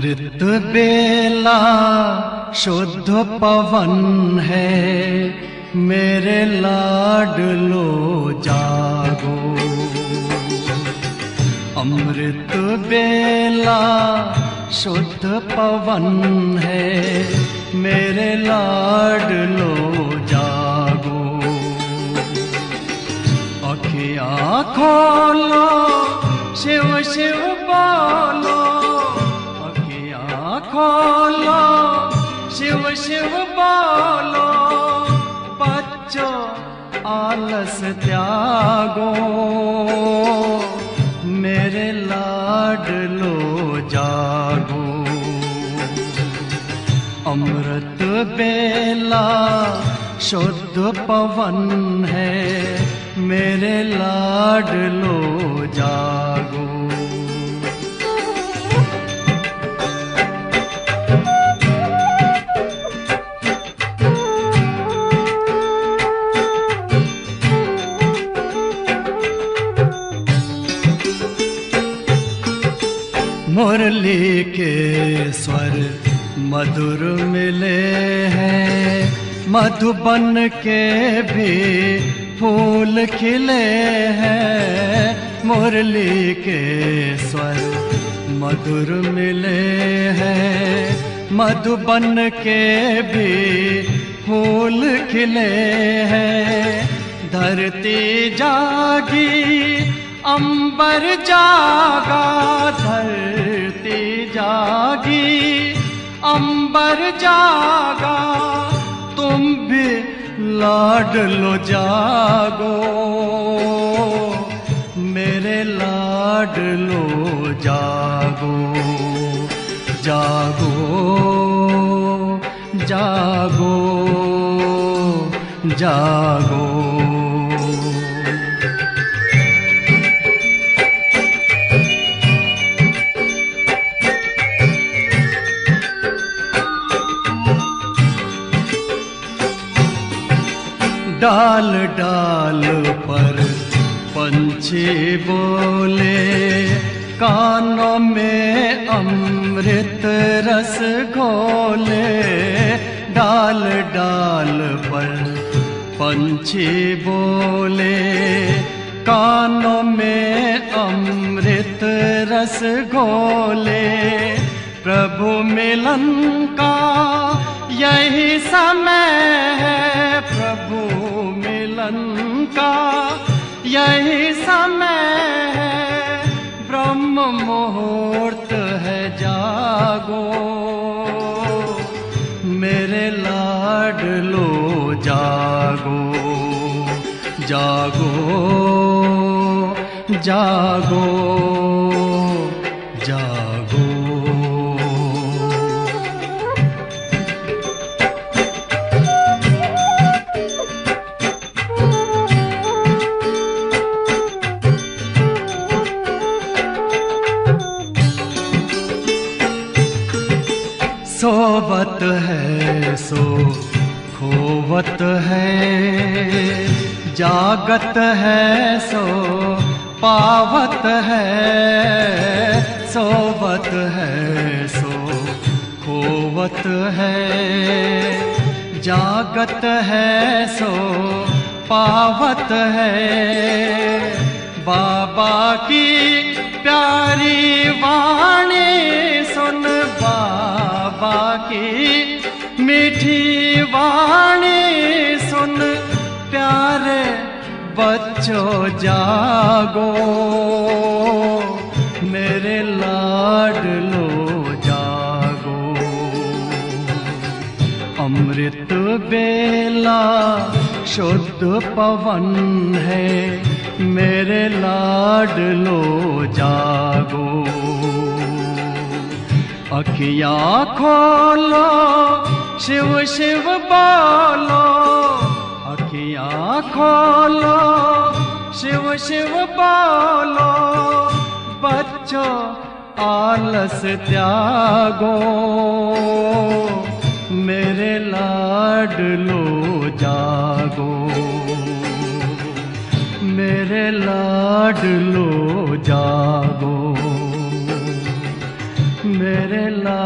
अमृत बेला शुद्ध पवन है, मेरे लाडलो जागो। अमृत बेला शुद्ध पवन है, मेरे लाडलो जागो। अखियाँ खोलो, शिव शिव बोलो, अखियाँ खोलो, शिव शिव बोलो। बच्चों आलस त्यागो, मेरे लाडलो जागो। अमृत बेला शुद्ध पवन है, मेरे लाडलो जागो। मुरली के स्वर मधुर मिले हैं, मधुबन के भी फूल खिले हैं। मुरली के स्वर मधुर मिले हैं, मधुबन के भी फूल खिले हैं। धरती जागी, अंबर जागा, धरती जागी, अंबर जागा। तुम भी लाडलो जागो, मेरे लाडलो जागो। जागो जागो जागो। डाल डाल पर पंछी बोले, कानों में अमृत रस घोले। डाल डाल पर पंछी बोले, कानों में अमृत रस घोले। प्रभु मिलन का यही समय है, प्रभु मिलन का यही समय है। ब्रह्म मुहूर्त है, जागो, मेरे लाडलो जागो। जागो जागो जागो। सोवत है सो खोवत है, जागत है सो पावत है। सोवत है सो खोवत है, जागत है सो पावत है। बाबा की प्यारी वाणी सुन, बाबा की मीठी वाणी सुन। प्यारे बच्चों जागो, मेरे लाडलो जागो। अमृत बेला शुद्ध पवन है, मेरे लाडलो जागो। अखियाँ खोलो, शिव शिव बोलो, अखियाँ खोलो, शिव शिव बोलो। बच्चों आलस त्यागो, मेरे लाडलो जागो। मेरे लाडलो जागो, मेरे लाडलो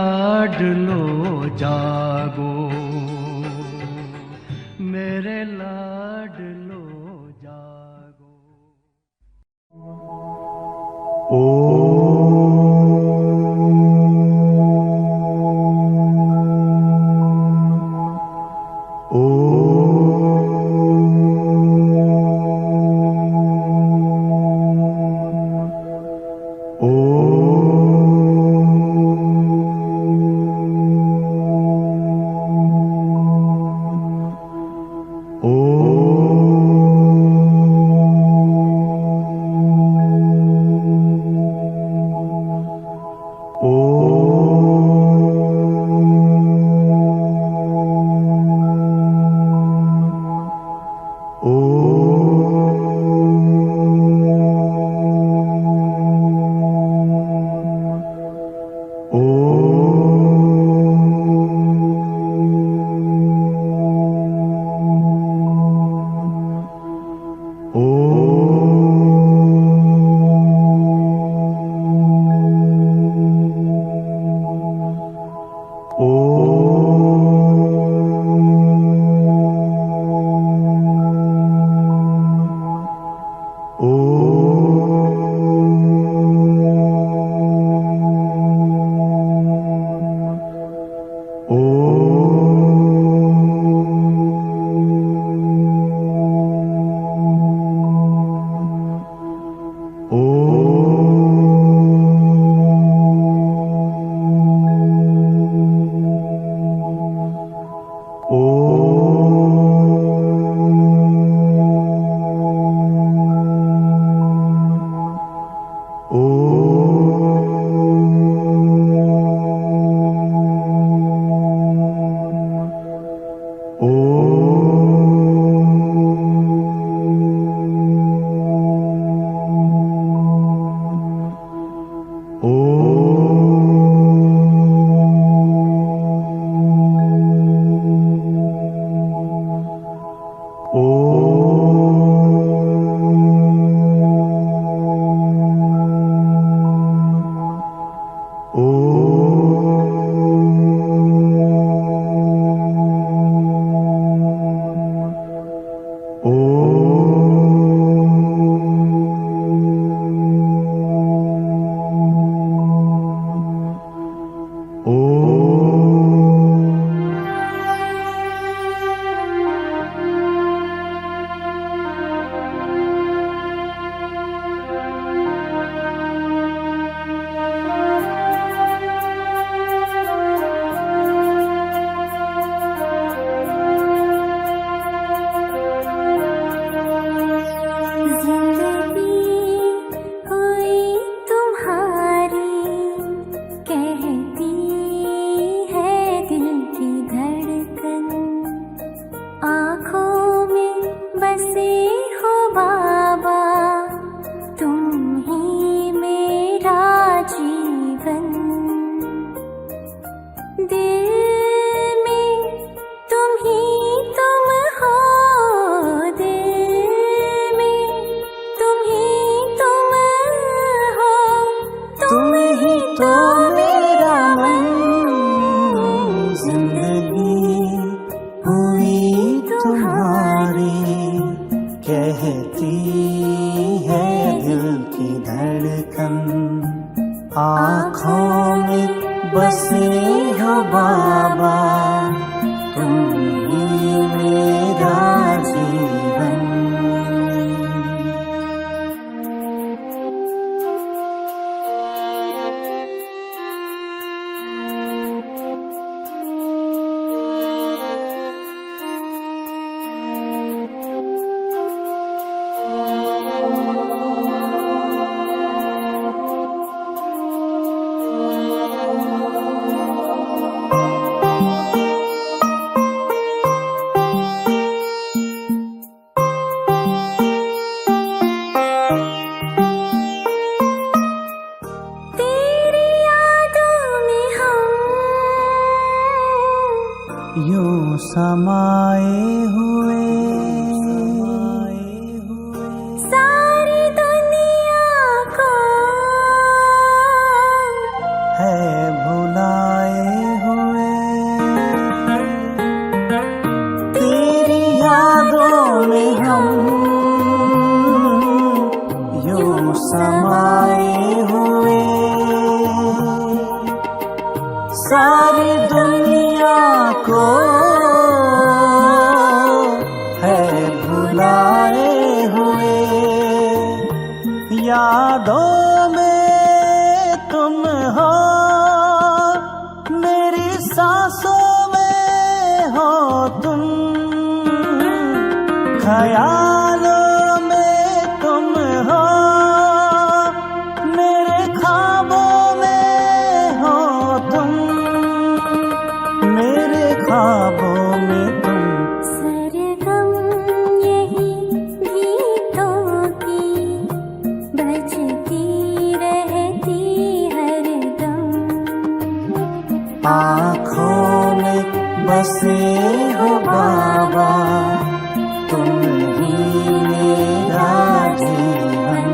आँखों में बसे हो बाबा, तुम ही मेरा जीवन। यूं समाए हुए सारी दुनिया को है भुलाए हुए, तेरी यादों में हम यूं समाए हुए, सारी दुनिया को ख्यालों में तुम हो, मेरे ख्वाबों में हो तुम, मेरे ख्वाबों में तुम। सरगम यही गीतों की बजती रहती हरदम। आँखों में बसे हो बाबा, तुम ही मेरा जीवन।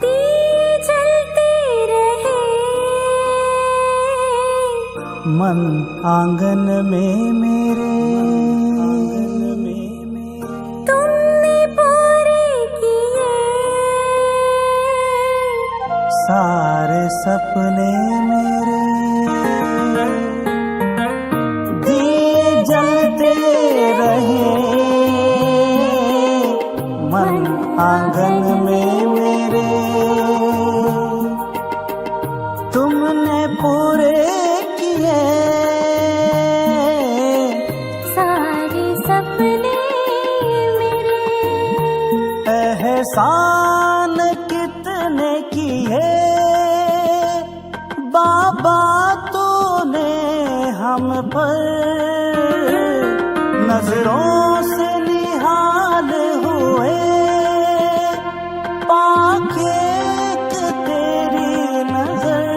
दिए जलते रहे मन आंगन में मेरे, तुमने पूरे किए सारे सपने मेरे। दिए जलते रहे मन आंगन में मेरे, तुमने पूरे किए सारे सपने मेरे। एहसान कितने किए बाबा तूने हम पर, नजरों से निहाल हुए पाके तेरी नजर,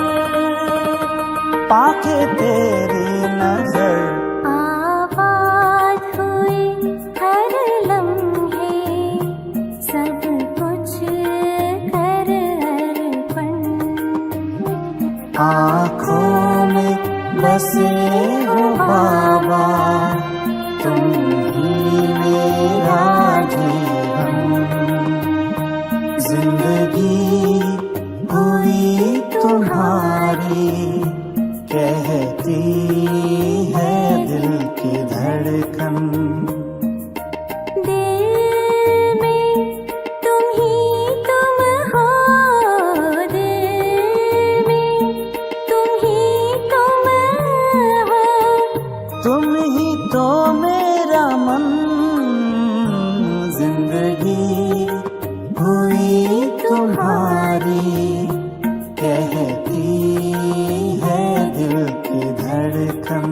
पाके तेरी नजर। आबाद हुए हर लम्हे सब कुछ कर अर्पण। आँखों में बसे हो बाबा, तुम ही मेरा जीवन। जिंदगी हुई तुम्हारी, कहती है दिल की धड़कन। दिल में तुम ही तुम हो, दिल में तुम ही तुम हो। तुम ही तो मेरा मन, जिंदगी हुई तुम्हारी, कहती है दिल की धड़कन।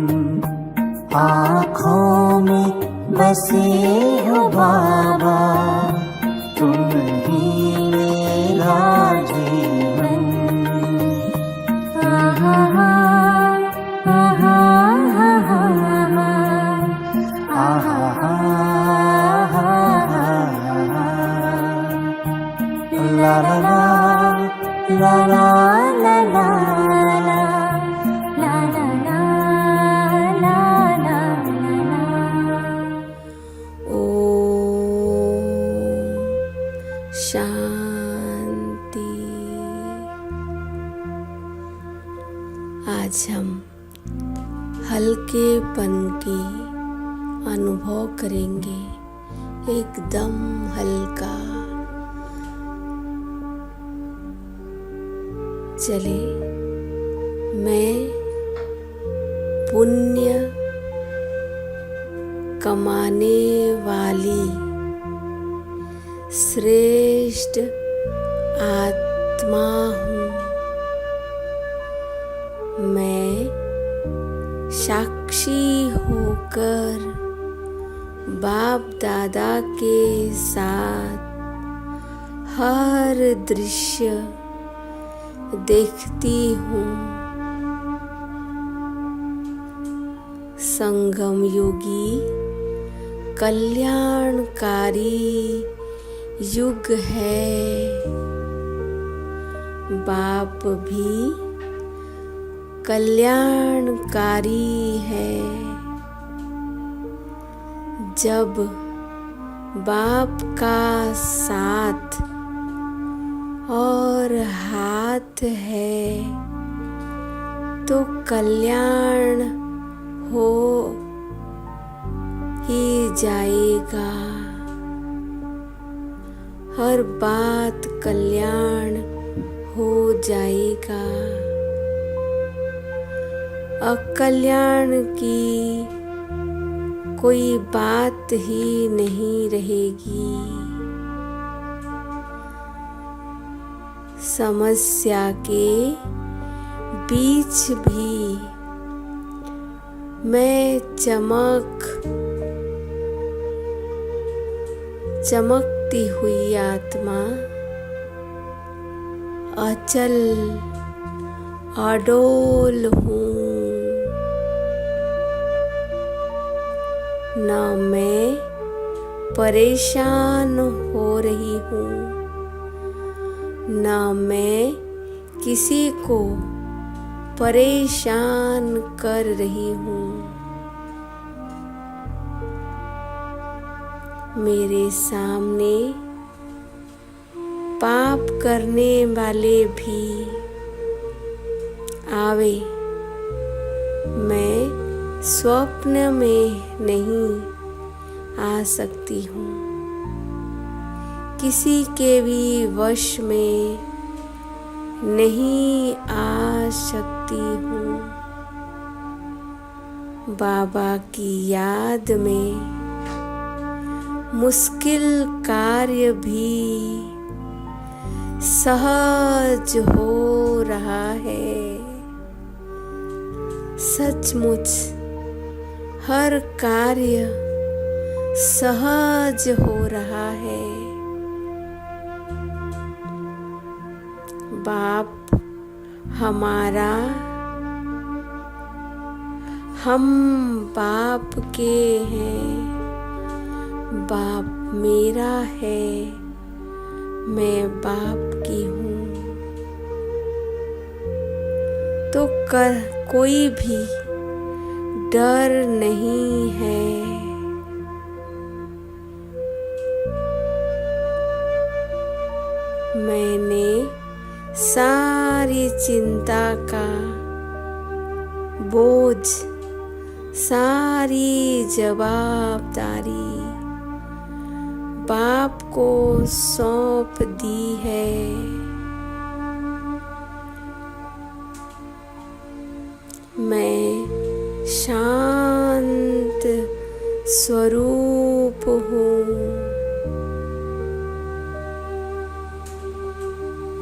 आँखों में बसे हो बाबा, तुम ही मेरा जीवन। आहा आहा आहा आहा ला ला ला ला ला ला शांति। आज हम हल्केपन की अनुभव करेंगे, एकदम हल्का। चले, मैं पुण्य कमाने वाली श्रेष्ठ आत्मा हूँ। मैं साक्षी होकर बाप दादा के साथ हर दृश्य देखती हूँ। संगम योगी कल्याणकारी युग है। बाप भी कल्याणकारी है। जब बाप का साथ और हाथ है तो कल्याण हो ही जाएगा। हर बात कल्याण हो जाएगा। अकल्याण की कोई बात ही नहीं रहेगी। समस्या के बीच भी मैं चमकती हुई आत्मा अचल अडोल हूँ। न मैं परेशान हो रही हूँ, न मैं किसी को परेशान कर रही हूँ। मेरे सामने पाप करने वाले भी आवे, मैं स्वप्न में नहीं आ सकती हूँ। किसी के भी वश में नहीं आ सकती हूँ। बाबा की याद में मुश्किल कार्य भी सहज हो रहा है। सचमुच हर कार्य सहज हो रहा है। बाप हमारा, हम बाप के हैं। बाप मेरा है, मैं बाप की हूँ। तो कोई भी डर नहीं है। मैंने सारी चिंता का बोझ, सारी जवाबदारी बाप को सौंप दी है। मैं शांत स्वरूप हूँ।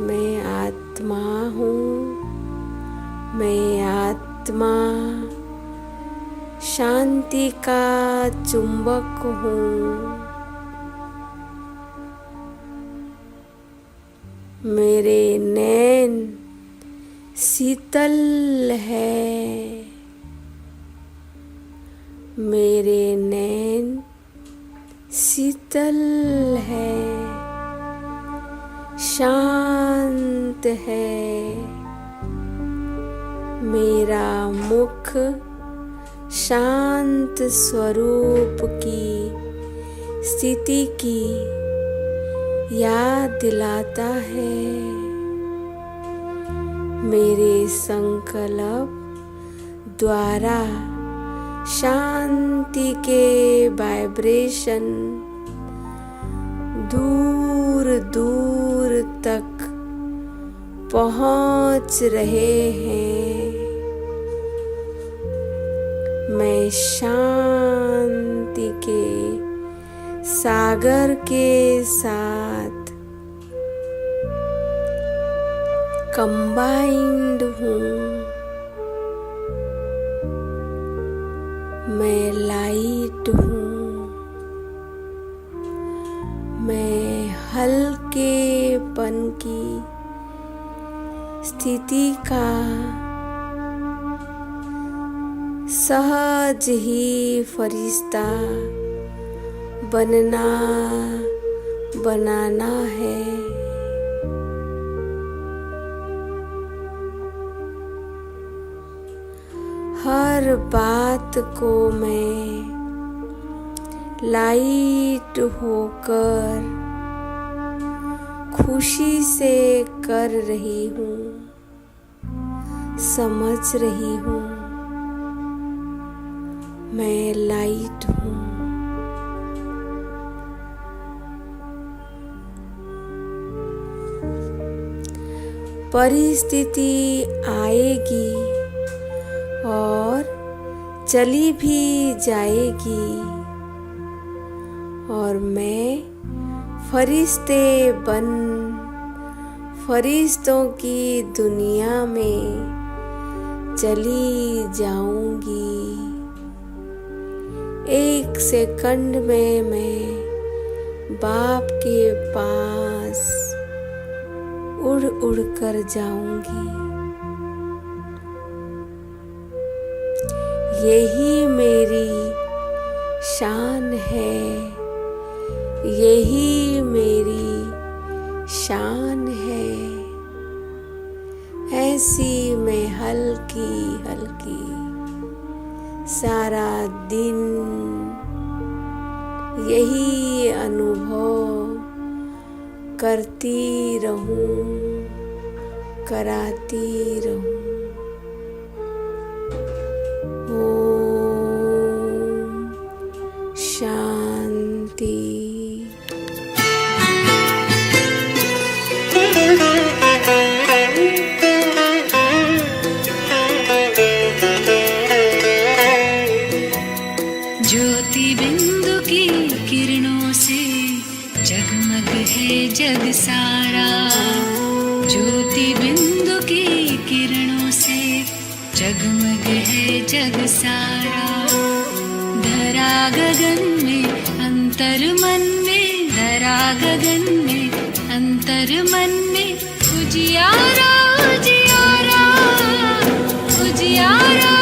मैं आत्मा हूँ। मैं आत्मा शांति का चुंबक हूँ। मेरे नैन शीतल है। मेरे नैन शीतल है, शांत है। मेरा मुख शांत स्वरूप की स्थिति की याद दिलाता है। मेरे संकल्प द्वारा शांति के वाइब्रेशन दूर दूर तक पहुंच रहे हैं। मैं शांति के सागर के साथ कंबाइंड हूँ। मैं लाइट हूँ। मैं हल्केपन की स्थिति का सहज ही फरिश्ता बनाना है। हर बात को मैं लाइट होकर खुशी से कर रही हूँ, समझ रही हूँ मैं लाइट हूँ। परिस्थिति आएगी और चली भी जाएगी और मैं फरिश्ते बन फरिश्तों की दुनिया में चली जाऊंगी। एक सेकंड में मैं बाप के पास उड़ उड़ कर जाऊंगी। यही मेरी शान है, यही मेरी शान है। ऐसी मैं हल्की हल्की सारा दिन यही अनुभव करती रहूं, कराती रहूं। ओम शांति। ज्योति बिंदु की किरणों से जगमग है जग सारा। ज्योति बिंदु की किरणों से जगमग है जग सारा। धरा गगन में अंतर मन में, धरा गगन में अंतर मन में उजियारा उजियारा उजियारा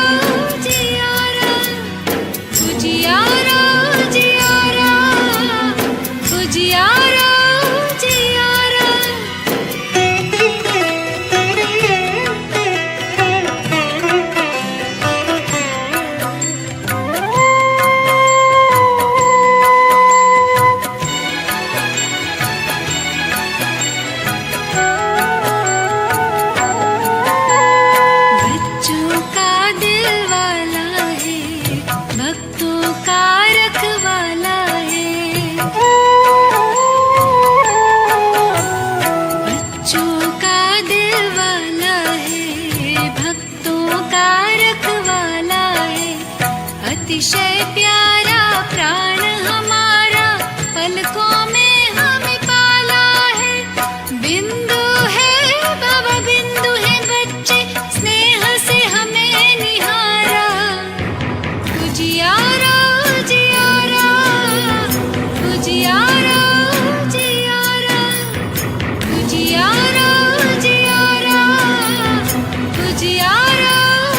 उजियारा उजियारा उजियारा उजियारा उजियारा। बच्चों का दिल वाला है, भक्तों का रखवाला है। बच्चों का दिल वाला है, भक्तों का रखवाला है। अतिशय प्यारा प्राण हमारा, पलकों में हमें पाला है। बिंदु है बाबा, बिंदु है बच्चे, स्नेह से हमें निहारा। उजियारा उजियारा उजियारा उजियारा उजियारा उजियारा उजियारा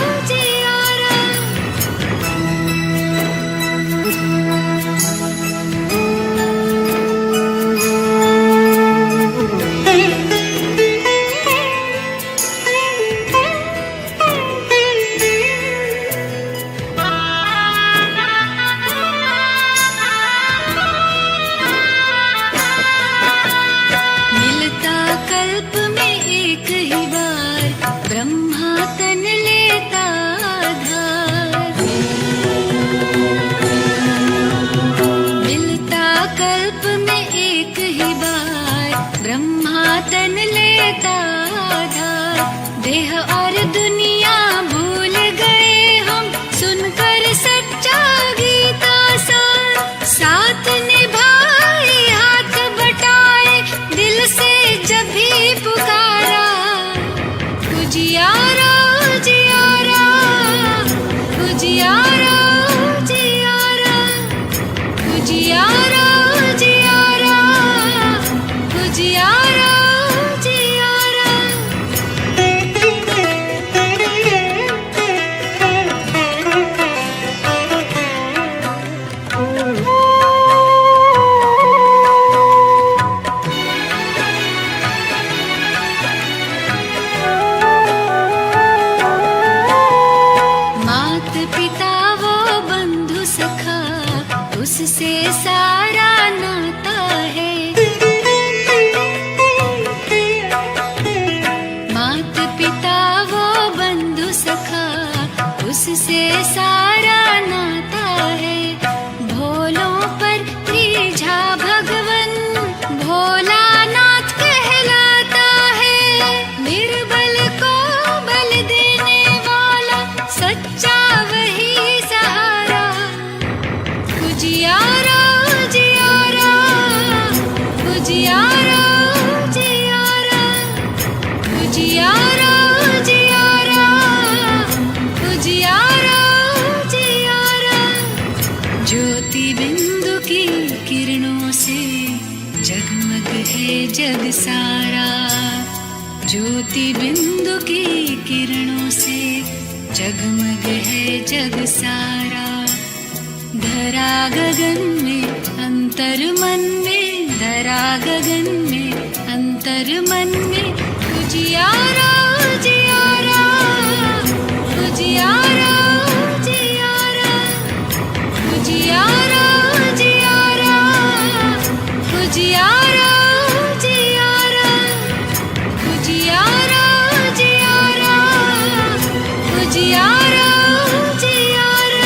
उजियारा। मिलता कल्प में एक ही बार, ब्रह्मा तन लेता आधार। मिलता कल्प में एक ही बार, ब्रह्मा तन लेता आधार। देह और दुनिया भूल गए हम, सुनकर सच्चा गीता सार। साथ निभाए हाथ बटाए, दिल से जब भी पुकारा। उजियारा उजियारा उजियारा उजियारा उजियारा उजियारा उजियारा उजियारा। उससे सारा नाता है। भोलों पर त्रिझा भगवन भोलानाथ कहलाता है। निर्बल को बल देने वाला सच्चा वही सहारा। उजियारा उजियारा उजियारा उजियारा उजियारा उजियारा उजियारा उजियारा। ज्योति बिंदु की किरणों से जगमग है जग सारा। ज्योति बिंदु की किरणों से जगमग है जग सारा। धरा गगन में अंतर मन में, धरा गगन में अंतर मन में। उजियारा उजियारा उजियारा उजियारा उजियारा उजियारा उजियारा उजियारा उजियारा उजियारा उजियारा उजियारा।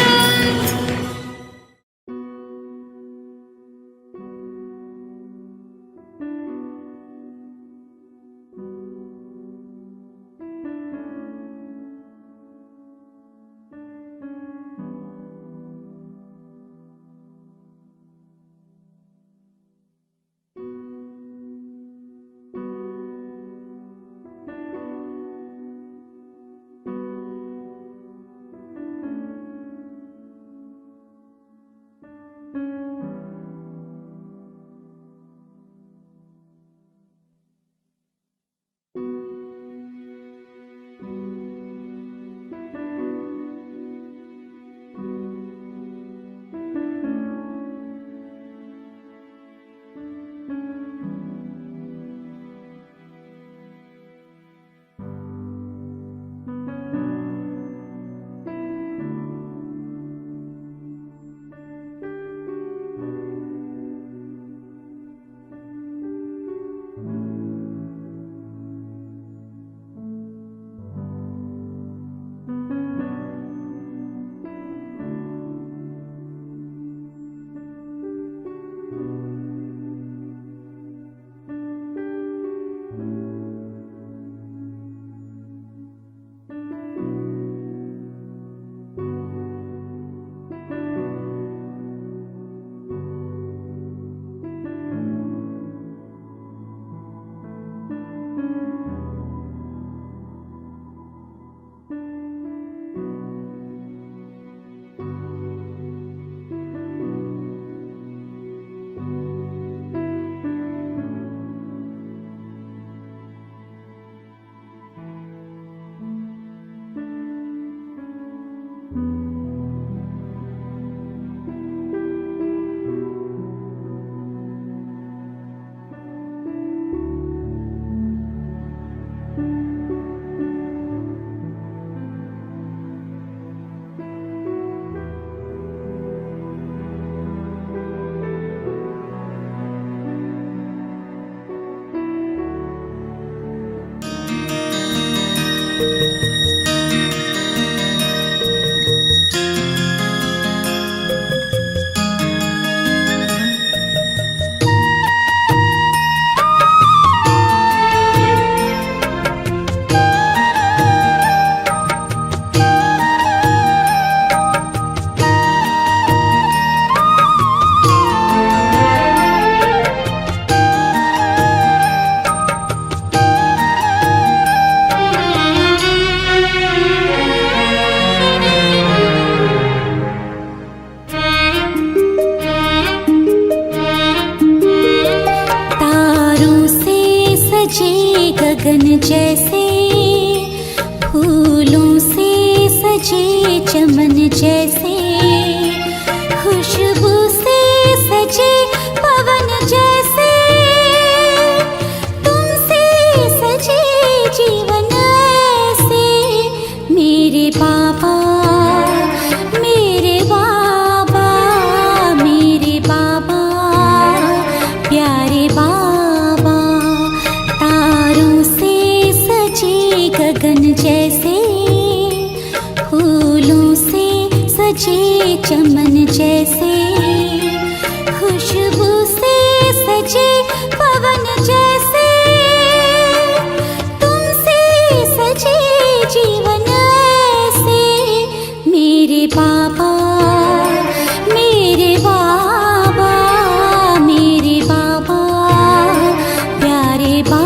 गगन जैसे फूलों से सजे चमन जैसे खुशबू से सजे पवन जैसे तुमसे सजे जीवन ऐसे मेरे बाबा मेरे बाबा मेरे बाबा प्यारे बाबा तारों से सजे गगन जैसे फूलों सजे चमन जैसे, खुशबू से सजे पवन जैसे, तुमसे सजे जीवन ऐसे। मेरे बाबा, मेरे बाबा, मेरे बाबा, प्यारे बाबा।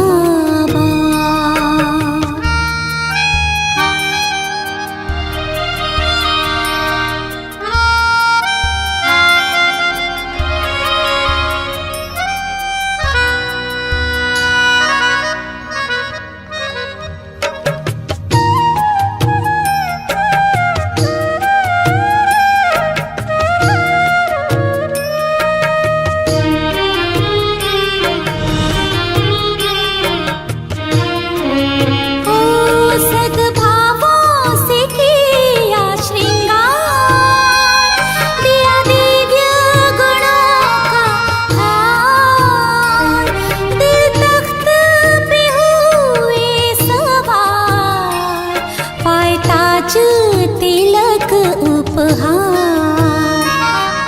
तिलक उपहार,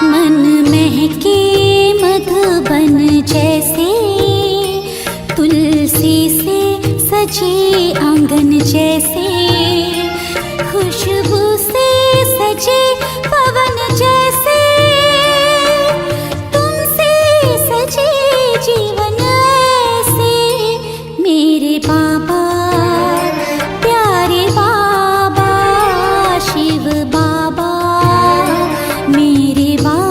मन महके मधुबन जैसे, तुलसी से सजे आंगन जैसे, खुशबू से सजे पवन जैसे, तुमसे सजे जीवन ऐसे। मेरे बाबा, प्यारे बाबा, शिव बाबा, मेरे बाबा।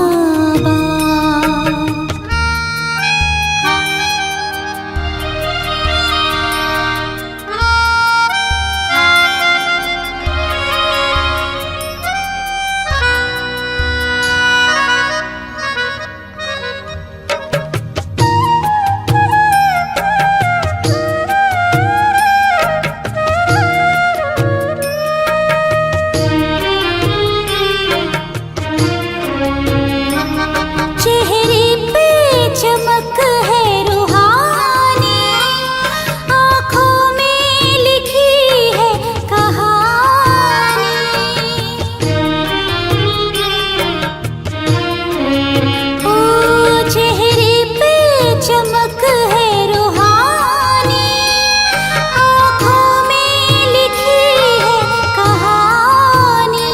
चेहरे पे चमक है रूहानी, आँखों में लिखी है कहानी। ओ चेहरे पे चमक है रूहानी, आँखों में लिखी है कहानी,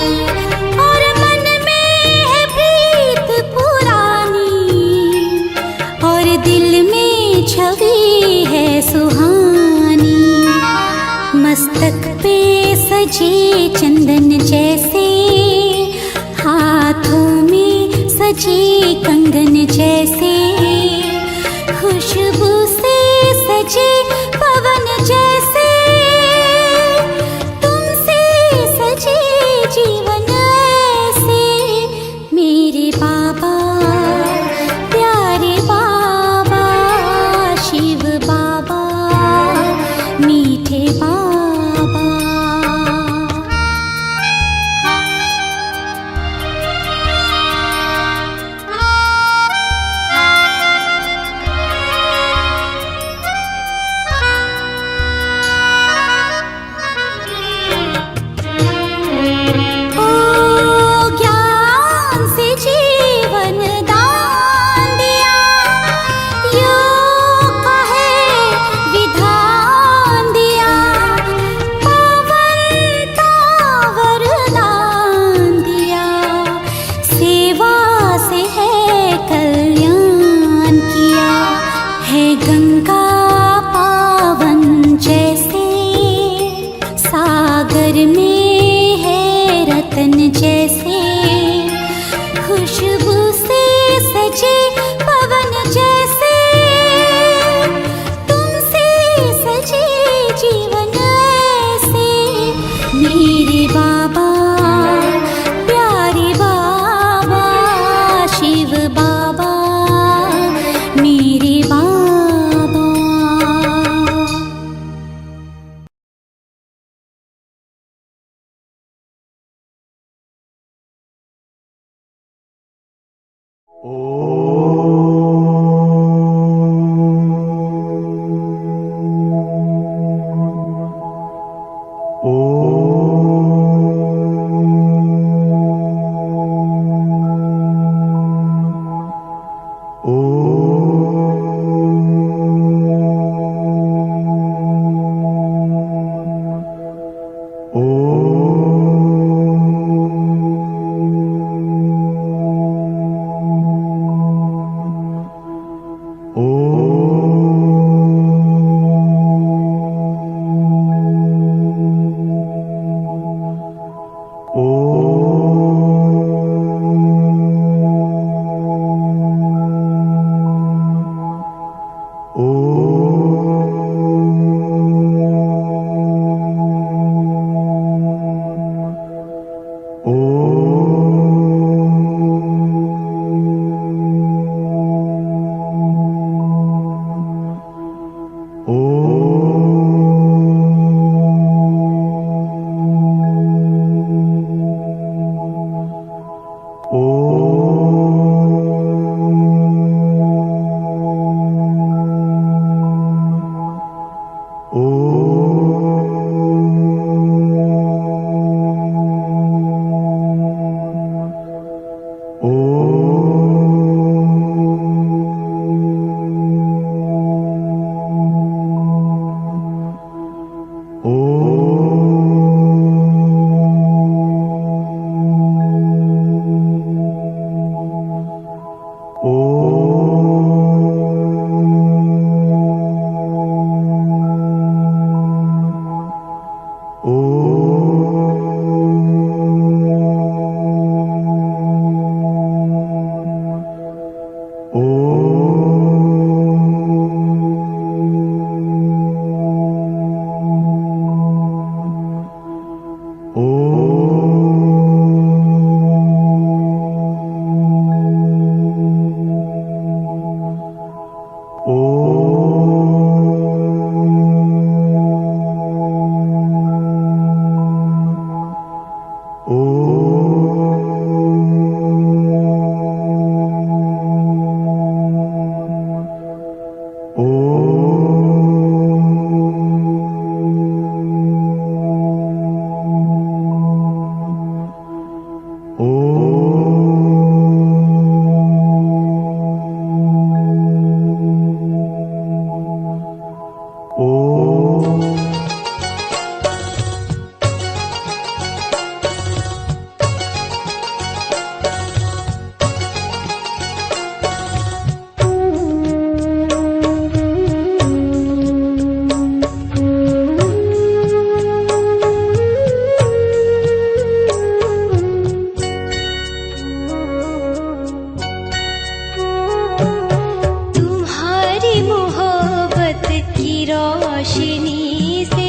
और मन में है प्रीत पुरानी, और दिल में छवि है सुहानी। मस्तक पे सजे चंदन जैसे, हाथों में सजे कंगन जैसे, खुशबू से सजे पवन जैसे, तुमसे सजे जीवन ऐसे। मेरे बाबा, प्यारे बाबा, शिव बाबा, मीठे बाबा। ओ ज्ञान से जीवन दान दिया, योग का है विधान दिया, पावनता वरदान दिया, सेवा से है कल्याण किया, है गंगा पावन जैसे, सागर में है रतन जैसे, खुशबू से सजे पवन जैसे, तुमसे सजे जीवन ऐसे। मेरे बाबा, प्यारे बाबा, शिव बाबा, मेरे बाबा। ओ रोशनी से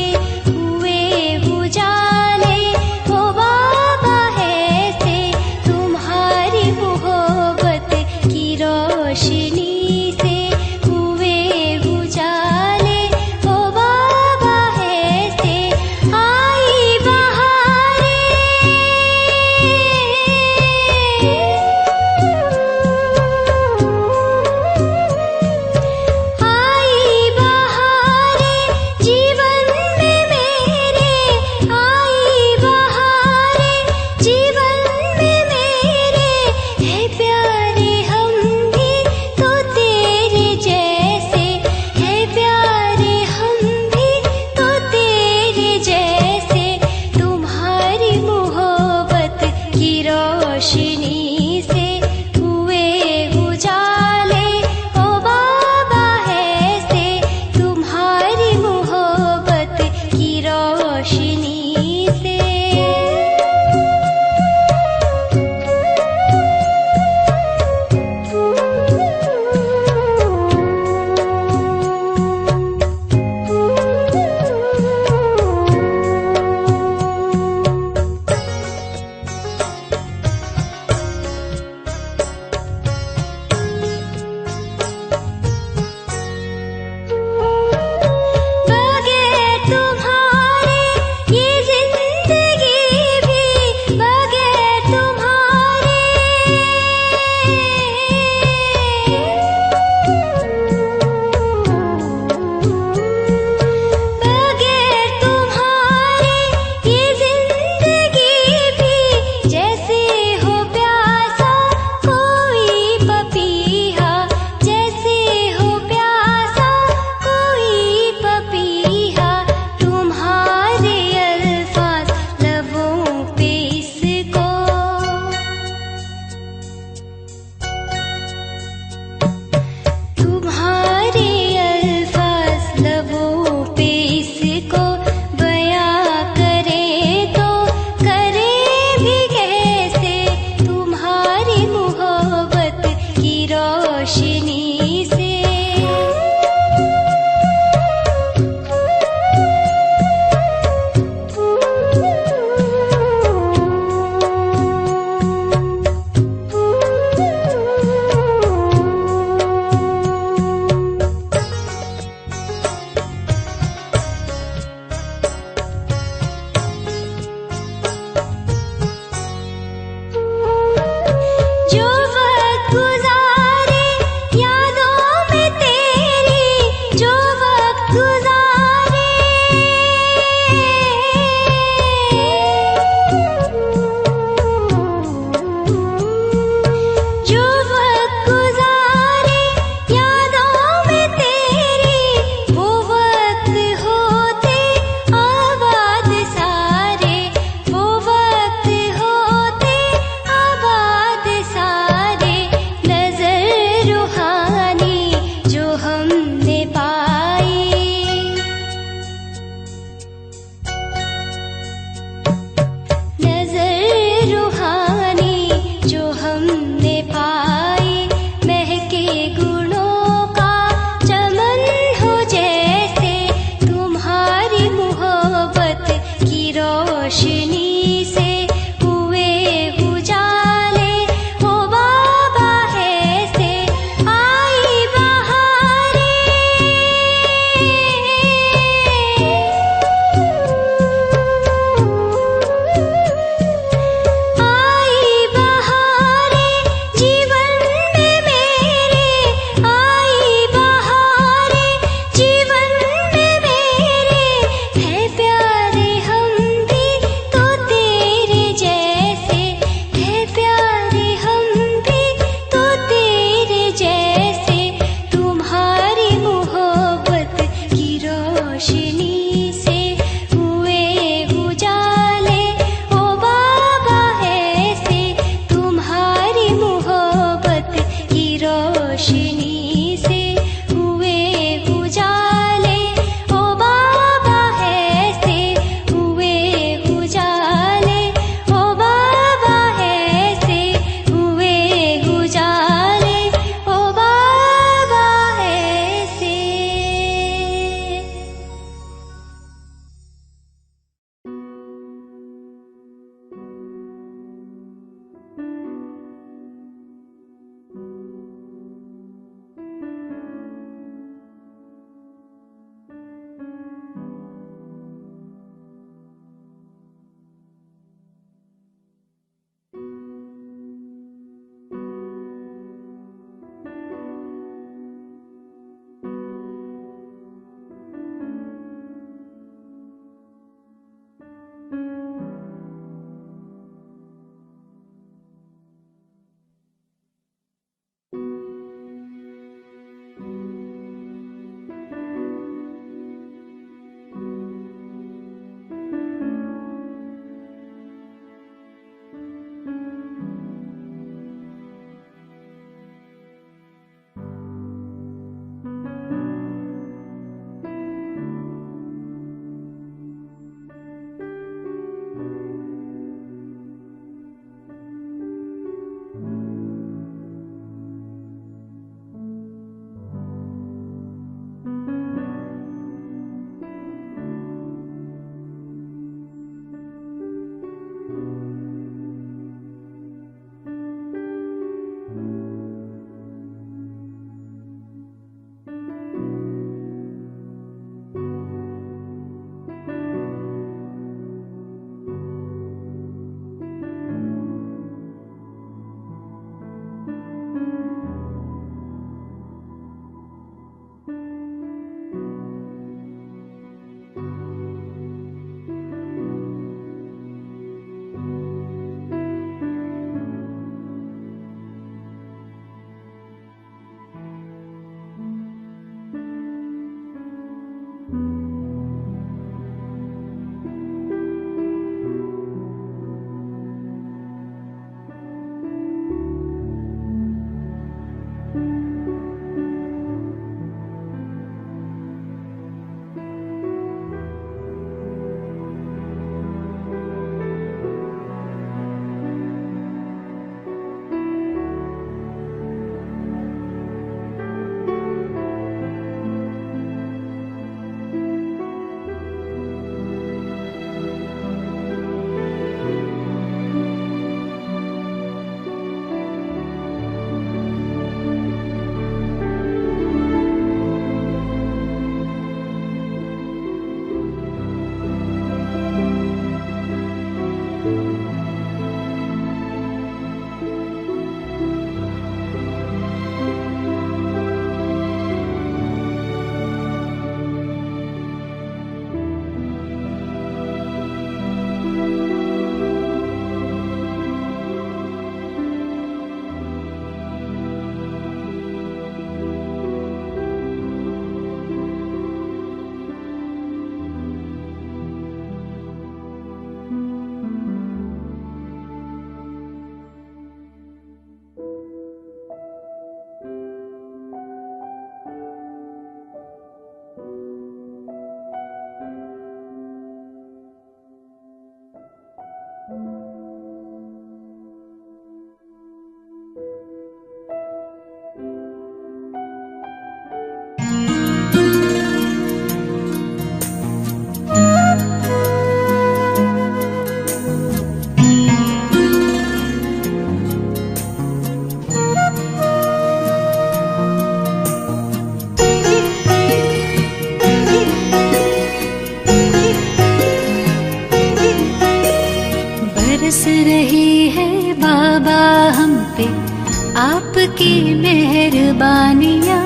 आपकी मेहरबानियाँ,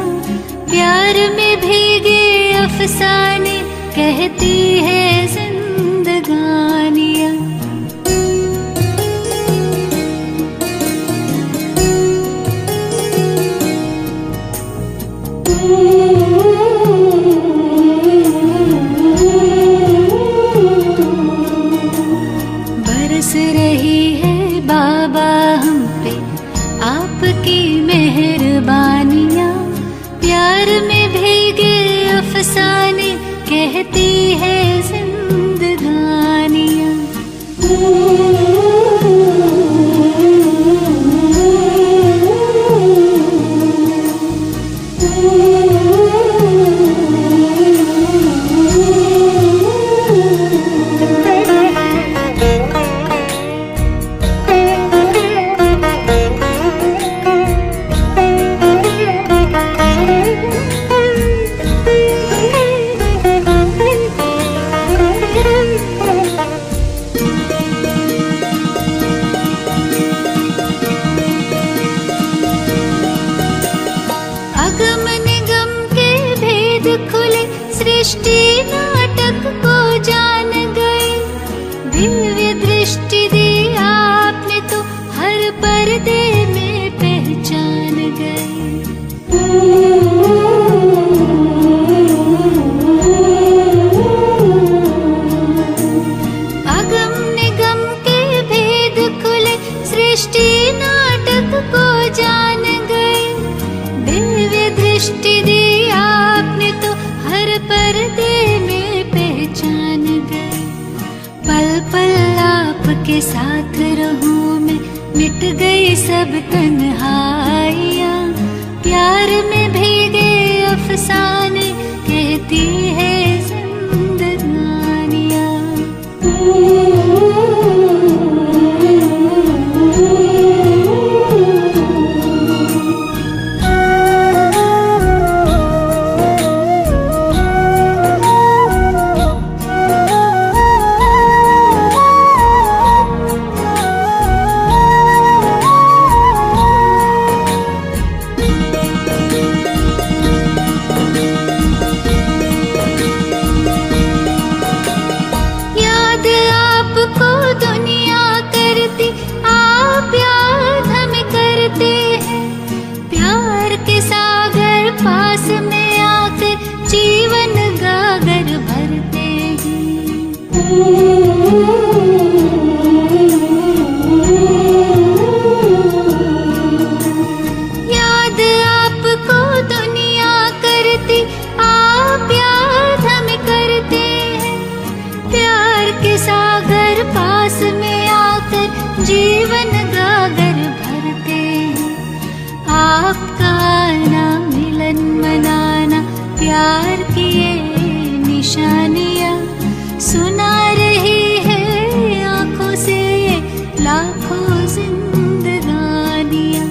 प्यार में भीगे अफसाने कहती है जिंदगानियाँ। बरस रही है बाबा हम पे आपकी मेहरबानियाँ, प्यार में भीगे अफसाने कहती है जिंदगानियाँ। अगम निगम के भेद खुले, सृष्टि नाटक को जान गए। दिव्य दृष्टि दी आपने तो हर पर्दे में पहचान गए। अगम निगम के भेद खुले, सृष्टि नाटक को जान गए। दिव्य दृष्टि दी आपने तो हर पर्दे में पहचान गए। पल पल आपके साथ रहूं मैं, मिट गई सब तन्हाइयाँ। प्यार में भीगे अफसाने कहती है जिंदगानियाँ। याद आपको दुनिया करती, आप याद हमें करते हैं। प्यार के सागर पास में आकर जीवन गागर भरते हैं। आपका आना मिलन मनाना, प्यार की ये निशानियाँ सुना रही है आँखों से ये लाखों जिंदगानियाँ।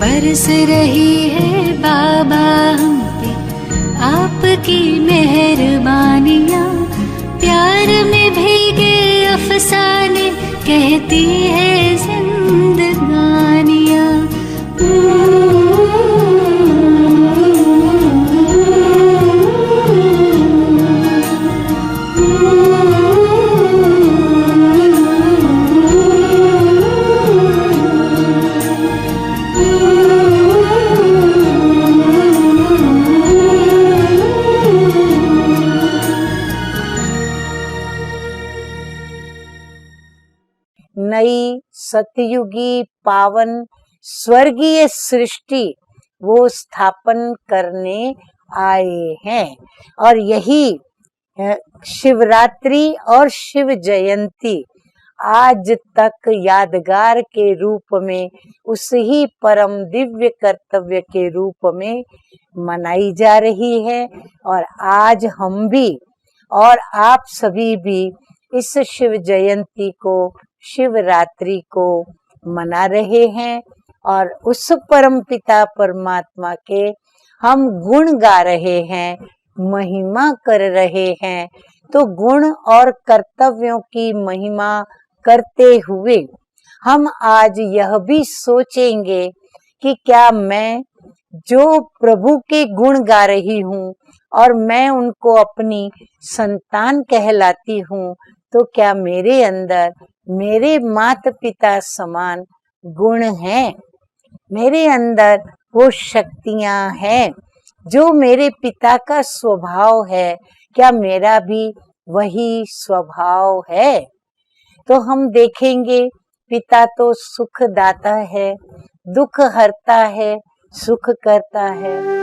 बरस रही है बाबा हम पे आपकी मेहरबानियाँ। प्यार में भीगे अफसाने कहती है जिंदगानियाँ। नई सतयुगी पावन स्वर्गीय सृष्टि वो स्थापन करने आए हैं। और यही शिवरात्रि और शिव जयंती आज तक यादगार के रूप में, उस ही परम दिव्य कर्तव्य के रूप में मनाई जा रही है। और आज हम भी और आप सभी भी इस शिव जयंती को, शिवरात्रि को मना रहे हैं और उस परम पिता परमात्मा के हम गुण गा रहे हैं, महिमा कर रहे हैं। तो गुण और कर्तव्यों की महिमा करते हुए हम आज यह भी सोचेंगे कि क्या मैं जो प्रभु के गुण गा रही हूँ और मैं उनको अपनी संतान कहलाती हूँ, तो क्या मेरे अंदर मेरे माता पिता समान गुण हैं? मेरे अंदर वो शक्तियाँ हैं जो मेरे पिता का स्वभाव है, क्या मेरा भी वही स्वभाव है? तो हम देखेंगे पिता तो सुख दाता है, दुख हरता है, सुख करता है।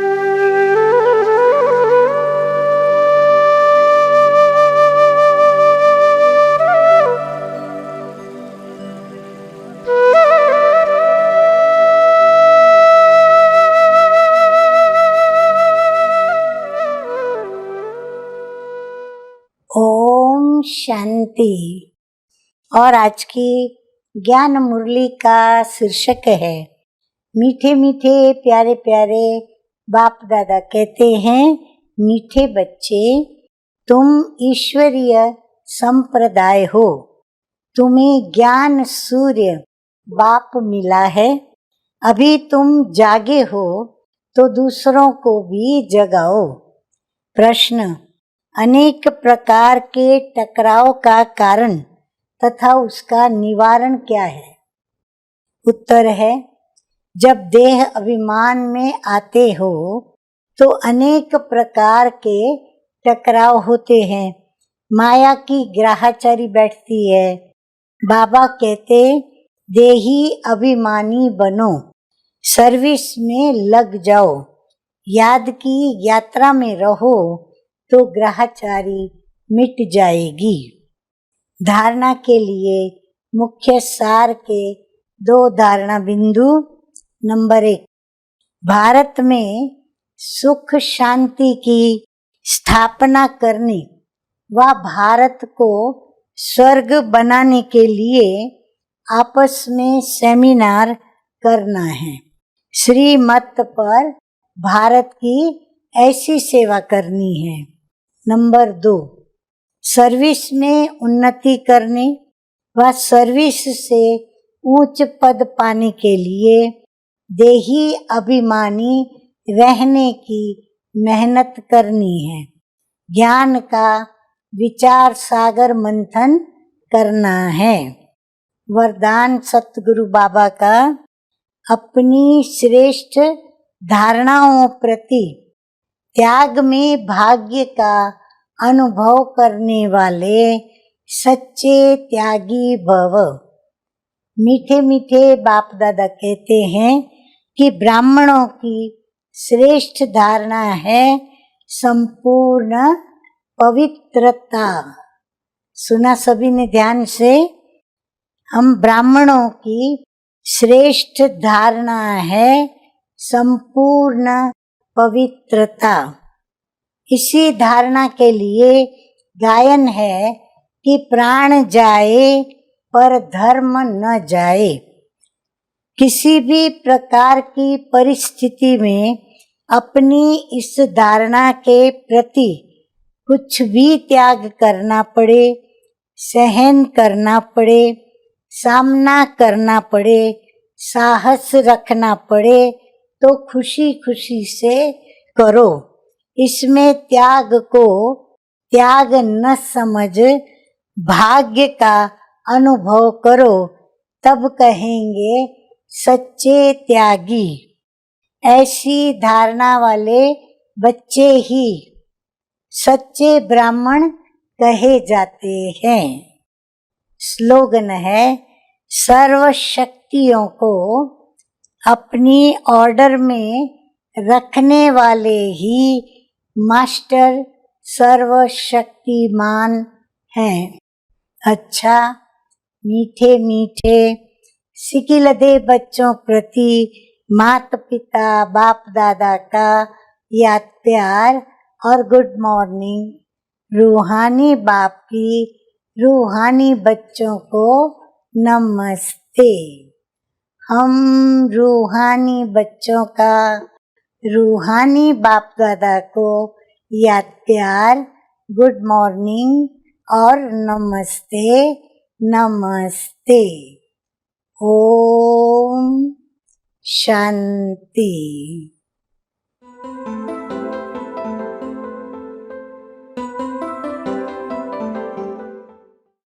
ओम शांति। और आज की ज्ञान मुरली का शीर्षक है मीठे मीठे प्यारे प्यारे बाप दादा कहते हैं, मीठे बच्चे तुम ईश्वरीय संप्रदाय हो, तुम्हें ज्ञान सूर्य बाप मिला है। अभी तुम जागे हो तो दूसरों को भी जगाओ। प्रश्न, अनेक प्रकार के टकराव का कारण तथा उसका निवारण क्या है? उत्तर है, जब देह अभिमान में आते हो तो अनेक प्रकार के टकराव होते हैं। माया की ग्राहचारी बैठती है। बाबा कहते, देही अभिमानी बनो, सर्विस में लग जाओ, याद की यात्रा में रहो तो ग्राहचारी मिट जाएगी। धारणा के लिए मुख्य सार के 2 धारणा बिंदु। नंबर 1, भारत में सुख शांति की स्थापना करने व भारत को स्वर्ग बनाने के लिए आपस में सेमिनार करना है। श्रीमत पर भारत की ऐसी सेवा करनी है। नंबर 2, सर्विस में उन्नति करने व सर्विस से उच्च पद पाने के लिए देही अभिमानी रहने की मेहनत करनी है। ज्ञान का विचार सागर मंथन करना है। वरदान सतगुरु बाबा का, अपनी श्रेष्ठ धारणाओं प्रति त्याग में भाग्य का अनुभव करने वाले सच्चे त्यागी भव। मीठे मीठे बाप दादा कहते हैं कि ब्राह्मणों की श्रेष्ठ धारणा है संपूर्ण पवित्रता। सुना सभी ने ध्यान से? हम ब्राह्मणों की श्रेष्ठ धारणा है संपूर्ण पवित्रता। इसी धारणा के लिए गायन है कि प्राण जाए पर धर्म न जाए। किसी भी प्रकार की परिस्थिति में अपनी इस धारणा के प्रति कुछ भी त्याग करना पड़े, सहन करना पड़े, सामना करना पड़े, साहस रखना पड़े तो खुशी खुशी से करो। इसमें त्याग को त्याग न समझ भाग्य का अनुभव करो, तब कहेंगे सच्चे त्यागी। ऐसी धारणा वाले बच्चे ही सच्चे ब्राह्मण कहे जाते हैं। स्लोगन है, सर्व शक्तियों को अपनी ऑर्डर में रखने वाले ही मास्टर सर्वशक्तिमान हैं। अच्छा, मीठे मीठे सिकिलदे बच्चों प्रति माता पिता बाप दादा का याद प्यार और गुड मॉर्निंग। रूहानी बाप की रूहानी बच्चों को नमस्ते। हम रूहानी बच्चों का रूहानी बाप दादा को याद प्यार, गुड मॉर्निंग और नमस्ते नमस्ते। ओम शांति।